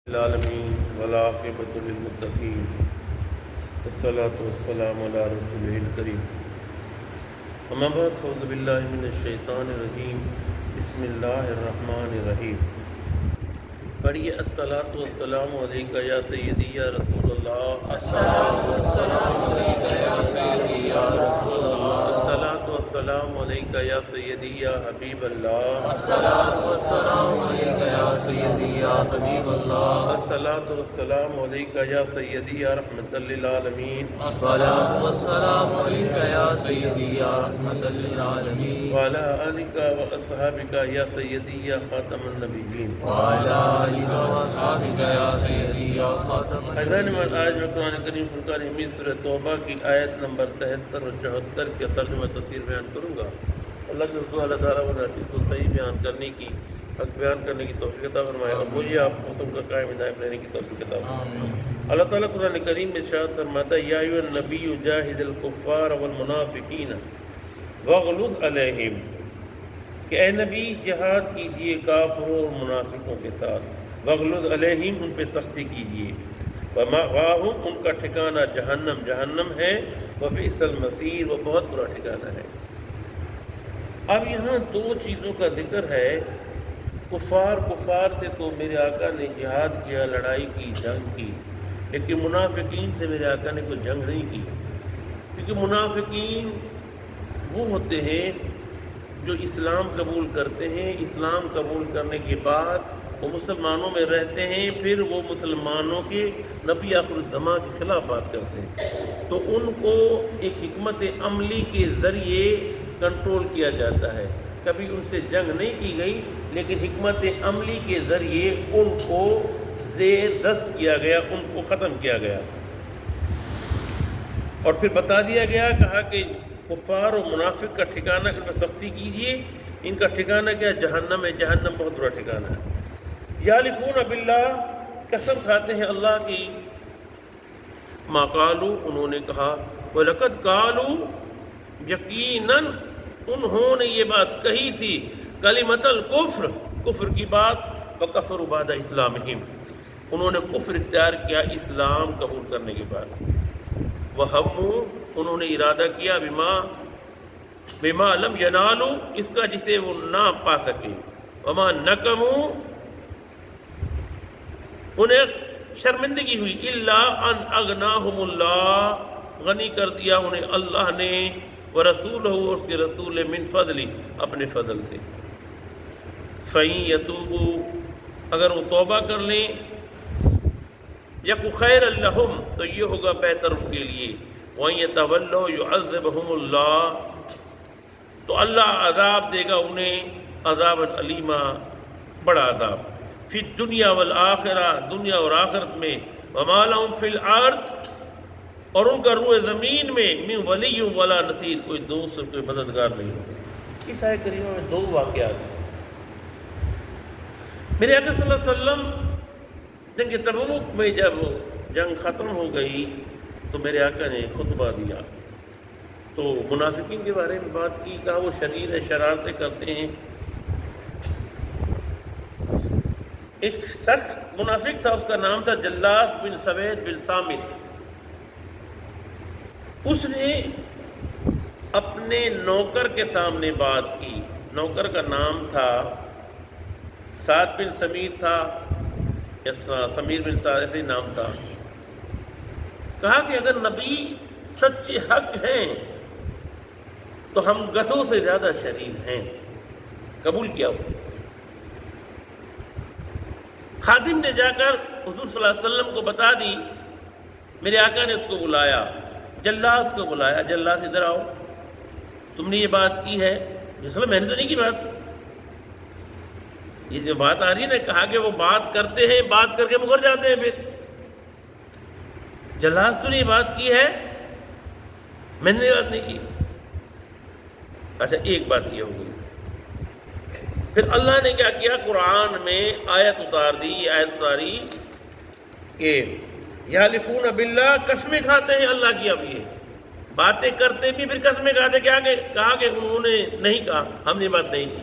العالمین والعاقبۃ للمتقین والصلاة والسلام علی رسولہ الکریم اما بعد فاعوذ باللہ من الشیطان الرجیم بسم اللہ الرحمن الرحیم پڑھیے الصلاۃ والسلام علیکہ یا سیدی یا رسول اللہ الصلاۃ والسلام علیکہ یا سیدی یا رسول اللہ الصلاۃ والسلام علیکہ یا سیدی یا حبیب اللہ الصلاۃ والسلام علیکہ یا سیدی یا حبیب اللہ الصلاۃ والسلام علیکہ یا سیدی یا رحمۃ للعالمین الصلاۃ والسلام علیکہ یا سیدی یا رحمۃ للعالمین وعلی آلک واصحابک یا سیدی یا خاتم النبیین وعلی آلک واصحابک یا سیدی یا خاتم حضران ایمان، آج میں قرآن کریم فرقان حمید سورہ توبہ کی آیت نمبر 73 اور 74 کے ترجمہ تفسیر بیان کروں گا۔ اللہ کے رسول اللہ تعالیٰ بناتی کو صحیح بیان کرنے کی، حق بیان کرنے کی توفیق عطا فرمائے اور مجھے آپ موسم کا قائم ہدایت رہنے کی توفیق عطا فرمائے۔ اللہ تعالیٰ قرآن کریم میں ارشاد فرماتا ہے یا ایھا النبی جاہد الکفار والمنافقین واغلظ علیہم، کہ اے نبی جہاد کیجئے کافروں اور منافقوں کے ساتھ، واغلظ علیہم، ان پہ سختی کیجئے، ومأواہم، ان کا ٹھکانہ جہنم، جہنم ہے، وبئس المصیر، وہ بہت برا ٹھکانہ ہے۔ اب یہاں دو چیزوں کا ذکر ہے، کفار سے تو میرے آقا نے جہاد کیا، لڑائی کی، جنگ کی، لیکن منافقین سے میرے آقا نے کوئی جنگ نہیں کی، کیونکہ منافقین وہ ہوتے ہیں جو اسلام قبول کرتے ہیں، اسلام قبول کرنے کے بعد وہ مسلمانوں میں رہتے ہیں، پھر وہ مسلمانوں کے نبی آخر الزمان کے خلاف بات کرتے ہیں، تو ان کو ایک حکمت عملی کے ذریعے کنٹرول کیا جاتا ہے۔ کبھی ان سے جنگ نہیں کی گئی، لیکن حکمت عملی کے ذریعے ان کو زیر دست کیا گیا، ان کو ختم کیا گیا، اور پھر بتا دیا گیا، کہا کہ کفار و منافق کا ٹھکانہ ان پر سختی کیجیے، ان کا ٹھکانہ کیا؟ جہنم ہے، جہنم بہت برا ٹھکانہ ہے۔ یحلفون باللہ، قسم کھاتے ہیں اللہ کی، ما قالوا، انہوں نے کہا، وَلَقَدْ قَالُوا، یقیناً انہوں نے یہ بات کہی تھی، کلمۃ الکفر، کفر کی بات، وَكَفَرُوا بَعْدَ إِسْلَامِهِمْ، انہوں نے کفر اختیار کیا اسلام قبول کرنے کے بعد، وَهَمُّوا، انہوں نے ارادہ کیا، بما لم ینالوا، اس کا جسے وہ نہ پا سکے، وما نقموا، انہیں شرمندگی ہوئی، الا ان اغناہم اللہ، غنی کر دیا انہیں اللہ نے، ورسولہ، اس کے رسول، من فضل، اپنے فضل سے، فَإِن يَتُوبُوا، اگر وہ توبہ کر لیں، يَكُ خَيْرًا لَهُمْ، تو یہ ہوگا بہتر ان کے لیے، وَإِن يَتَوَلَّوْا يُعَذِّبْهُمُ اللَّهُ، تو اللہ عذاب دے گا انہیں، عذاب علیما، بڑا عذاب، فی الدنیا والآخرہ، دنیا اور آخرت میں، وما لہم فی الارض، اور ان کا روئے زمین میں، من ولی ولا نصیر، کوئی دوست، کوئی مددگار نہیں ہوگا۔ اس آیت کریمہ میں دو واقعات ہیں۔ میرے آقا صلی اللہ علیہ وسلم جنگ تبوک میں جب جنگ ختم ہو گئی تو میرے آقا نے خطبہ دیا، تو منافقین کے بارے میں بات کی، کہا وہ شریر ہے، شرارتیں کرتے ہیں۔ ایک شخص منافق تھا، اس کا نام تھا جلاس بن سوید بن صامت، اس نے اپنے نوکر کے سامنے بات کی، نوکر کا نام تھا سعد بن سمیر تھا، یا سمیر بن سعد، ایسے ہی نام تھا، کہا کہ اگر نبی سچے حق ہیں تو ہم گدھوں سے زیادہ شریر ہیں، قبول کیا اس نے۔ خادم نے جا کر حضور صلی اللہ علیہ وسلم کو بتا دی، میرے آقا نے اس کو بلایا، جلاس کو بلایا، جلاس ادھر آؤ، تم نے یہ بات کی ہے؟ میں نے تو نہیں کی بات، یہ جو بات آ رہی ہے نا، کہا کہ وہ بات کرتے ہیں، بات کر کے مکر جاتے ہیں، پھر جلاس تو نے یہ بات کی ہے؟ میں نے یہ بات نہیں کی۔ اچھا، ایک بات یہ ہو گئی، پھر اللہ نے کیا کیا، قرآن میں آیت اتار دی، یہ آیت اتاری کہ یحلفون باللہ، قسمیں کھاتے ہیں اللہ کی، اب یہ باتیں کرتے بھی پھر قسمیں کھاتے، کیا کہ کہا کہ انہوں نے نہیں کہا، ہم نے بات نہیں کی۔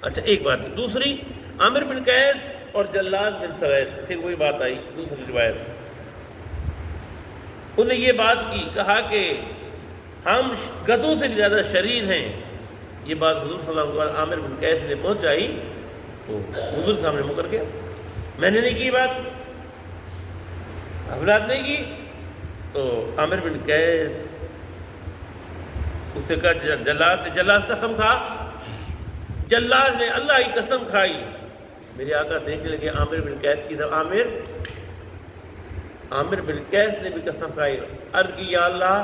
اچھا، ایک بات ہے۔ دوسری، عامر بن قیس اور جلاد بن سوید، پھر وہی بات آئی دوسری روایت، انہوں نے یہ بات کی، کہا کہ ہم گدھوں سے بھی زیادہ شریر ہیں۔ یہ بات حضور صلی اللہ علیہ وسلم عامر بن قیس نے پہنچائی تو حضور سامنے مکر گیا، میں نے نہیں کی بات، حضرات نہیں کی۔ تو عامر بن قیس اس سے کہا جلاد قسم کھا، جلاد نے اللہ کی قسم کھائی۔ میرے آقا دیکھنے لگے عامر بن قیس کی طرف، عامر بن قیس نے بھی قسم کھائی، عرض کی یا اللہ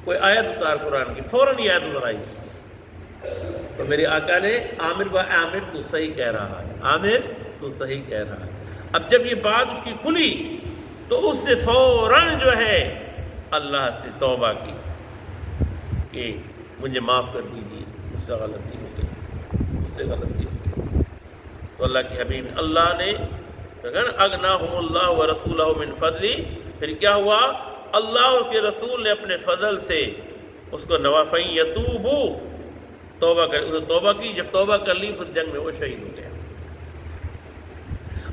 کوئی آیت اتار قرآن کی، فوراً یہ آیت اتر آئی۔ تو میرے آقا نے عامر کو، عامر تو صحیح کہہ رہا ہے، عامر تو صحیح کہہ رہا ہے۔ اب جب یہ بات اس کی کھلی تو اس نے فوراً جو ہے اللہ سے توبہ کی کہ مجھے معاف کر دیجیے، مجھ سے غلطی ہو گئی۔ تو اللہ کے حبیب اللہ نے اغناہم اللہ ورسولہ من فضلی، پھر کیا ہوا، اللہ اور کے رسول نے اپنے فضل سے اس کو نوافین یتوبو، توبہ کی، جب توبہ کر لی پھر جنگ میں وہ شہید ہو گیا۔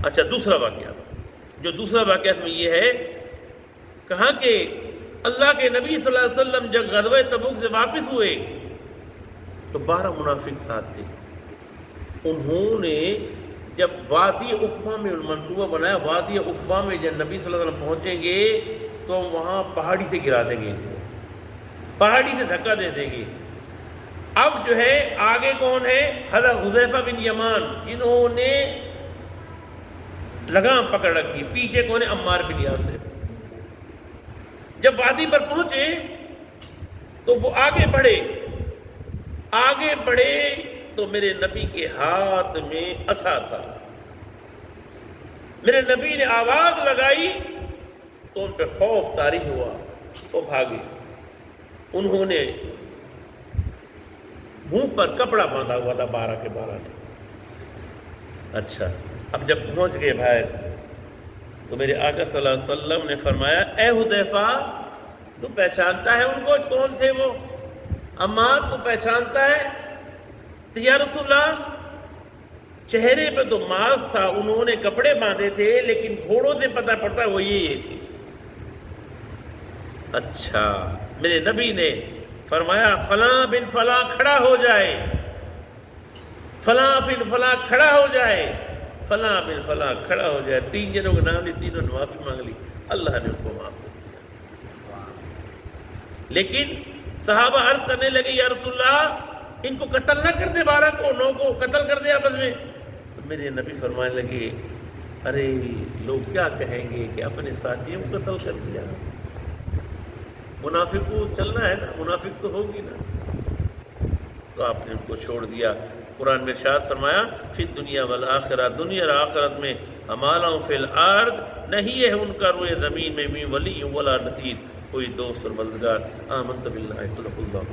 اچھا دوسرا واقعہ، جو دوسرا واقعہ میں یہ ہے، کہا کہ اللہ کے نبی صلی اللہ علیہ وسلم جب غزوہ تبوک سے واپس ہوئے تو 12 منافق ساتھ تھے۔ انہوں نے جب وادی عقبہ میں منصوبہ بنایا، وادی عقبہ میں جب نبی صلی اللہ علیہ وسلم پہنچیں گے تو وہاں پہاڑی سے گرا دیں گے، پہاڑی سے دھکا دے دیں گے۔ اب جو ہے آگے کون ہے، حضرت حذیفہ بن یمان جنہوں نے لگام پکڑ رکھی، پیچھے کون ہے، عمار بن یاسر۔ جب وادی پر پہنچے تو وہ آگے بڑھے تو میرے نبی کے ہاتھ میں عصا تھا، میرے نبی نے آواز لگائی تو ان پہ خوف طاری ہوا، وہ بھاگے۔ انہوں نے منہ پر کپڑا باندھا ہوا تھا 12 کے 12 نے۔ اچھا اب جب پہنچ گئے باہر تو میرے آقا صلی اللہ علیہ وسلم نے فرمایا، اے حذیفہ تو پہچانتا ہے ان کو، کون تھے وہ، عمار تو پہچانتا ہے؟ تو یا رسول اللہ چہرے پہ تو ماسک تھا، انہوں نے کپڑے باندھے تھے، لیکن گھوڑوں سے پتہ پڑتا وہ یہ تھی۔ اچھا میرے نبی نے فرمایا فلاں بن فلاں کھڑا ہو جائے، فلاں بن فلاں کھڑا ہو جائے، فلاں بن فلاں کھڑا ہو جائے۔ 3 جنوں کے نام لی، تینوں نے معافی مانگ لی، اللہ نے ان کو معاف کر دیا۔ لیکن صحابہ عرض کرنے لگے یا رسول اللہ ان کو قتل نہ کر دے، 12 کو 9 کو قتل کر دے آپس میں۔ تو میرے نبی فرمانے لگے ارے لوگ کیا کہیں گے کہ اپنے ساتھیوں کو قتل کر دیا، منافق کو چلنا ہے نا، منافق تو ہوگی نا۔ تو آپ نے ان کو چھوڑ دیا۔ قرآن میں ارشاد فرمایا فی الدنیا والآخرہ، دنیا اور آخرت میں، ہمالاؤں فی الارض، نہیں ہے ان کا روئے زمین میں، من ولی ولا نصیر، کوئی دوست اور مددگار۔ آمنت باللہ صدق اللہ۔